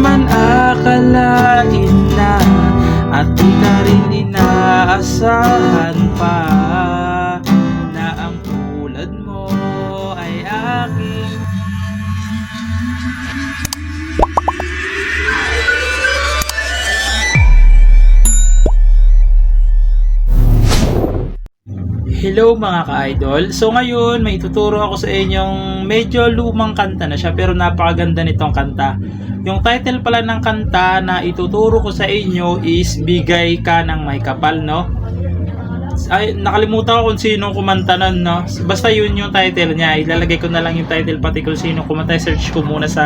naman akalain na at di ka rin inaasahan pa na ang tulad mo ay aking Hello mga ka-idol. So ngayon may ituturo ako sa inyong medyo lumang kanta na siya pero napakaganda nitong kanta. Yung title pala ng kanta na ituturo ko sa inyo is Bigay Ka ng May Kapal, no? Ay, nakalimutan ko kung sino kumanta nun, no? Basta yun yung title niya. Ilalagay ko na lang yung title pati kung sino kumanta. Search ko muna sa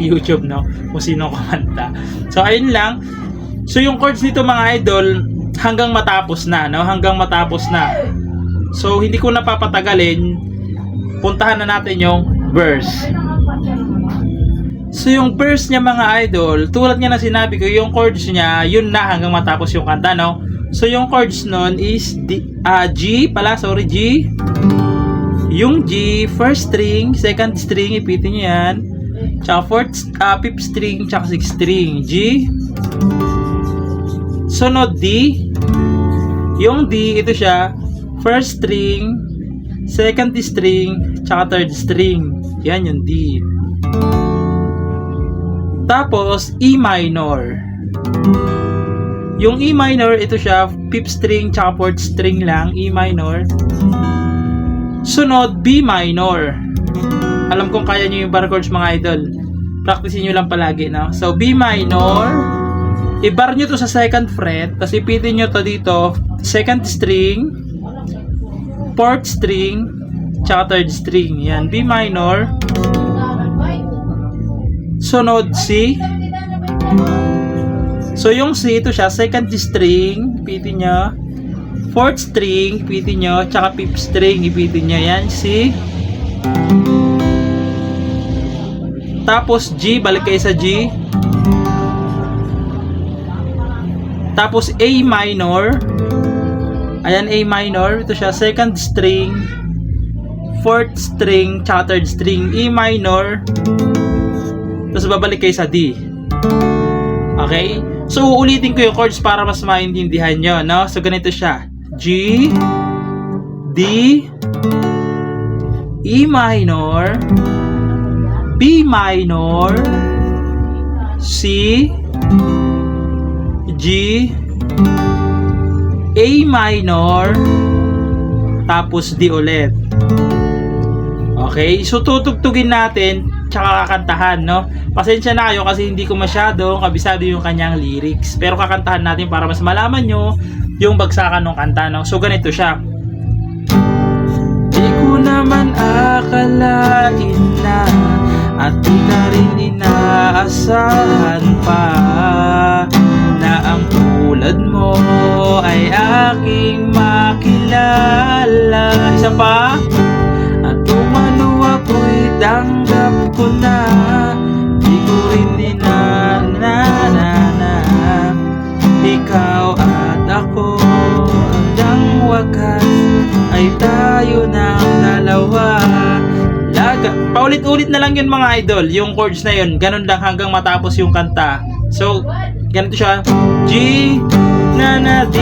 YouTube, no? Kung sino kumanta. So ayun lang. So yung chords nito mga idol hanggang matapos na, no? Hanggang matapos na. So hindi ko napapatagalin. Puntahan na natin yung verse. So yung verse niya mga idol, tulad nga na sinabi ko, yung chords niya, yun na hanggang matapos yung kanta, no? So yung chords nun is G pala, sorry, G. Yung G, first string, second string, ipitin nyo yan. Tsaka fifth string, tsaka sixth string, G. Sunod D. Yung D, ito siya, first string, second string, tsaka third string. Yan yung D. Tapos, E minor. Yung E minor, ito siya, fifth string, tsaka fourth string lang, E minor. Sunod, B minor. Alam kong kaya nyo yung bar chords mga idol. Practicein nyo lang palagi, no? So, B minor. I-bar nyo to sa second fret, tapos ipitin nyo to dito, second string, fourth string, tsaka third string. Yan, B minor. Sunod, C. So, yung C, ito siya, second string, ipitin nyo, fourth string, ipitin nyo, tsaka fifth string, ipitin nyo. Yan, C. Tapos, G, balik kayo sa G. Tapos A minor. Ayan, A minor. Ito siya, second string, fourth string, tsaka third string, E minor. Tapos babalik kayo sa D. Okay? So uulitin ko yung chords para mas maintindihan nyo, no? So ganito siya. G, D, E minor, B minor, C, G, A minor, tapos D ulit. Okay, so tutugtugin natin tsaka kakantahan, no? Pasensya na kayo kasi hindi ko masyado kabisado yung kanyang lyrics, pero kakantahan natin para mas malaman nyo yung bagsakan ng kanta, no? So ganito siya. Di ko naman akalain na at di ka rin inaasahan pa na ang tulad mo ay aking makilala. Isa pa. At kung ano ako'y tanggap ko na, di ko rin dinanana. Ikaw at ako hanggang wakas ay tayo ng dalawa. Paulit-ulit na lang yun mga idol. Yung chords na yun, ganun lang hanggang matapos yung kanta. So, ganito siya. G, na na D,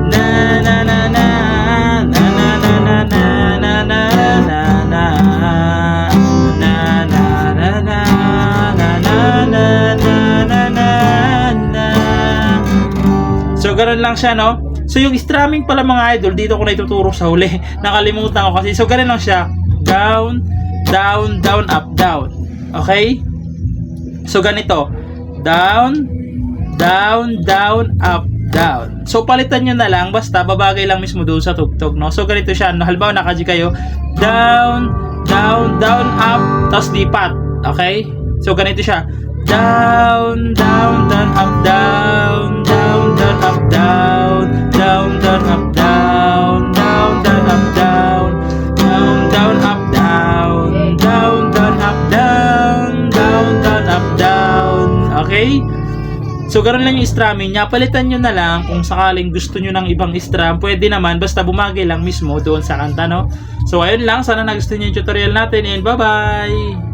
na na na na, na na na na na na na na na, na na na na na na na na. So, ganun lang siya, no? So, yung strumming pala mga idol, dito ko na ituturo sa huli. Nakalimutan ko kasi. So, ganun lang siya. Down, down, down, up, down. Okay? So, ganito. Down, down, down, up, down. So, palitan nyo na lang. Basta, babagay lang mismo doon sa tugtog, no? So, ganito siya. No? Halimbawa, naka-G kayo. Down, down, down, up, tapos lipat. Okay? So, ganito siya. Down, down, down, up, down, down, down, up, down, down, down, up, down, down, down, up, down, down, down, up, down, down, down, up, down, down, down, up, down. Okay? So, ganoon lang yung strumming niya. Palitan nyo na lang kung sakaling gusto nyo ng ibang strum. Pwede naman, basta bumagay lang mismo doon sa kanta, no? So, ayun lang. Sana nagustuhan nyo yung tutorial natin and bye-bye!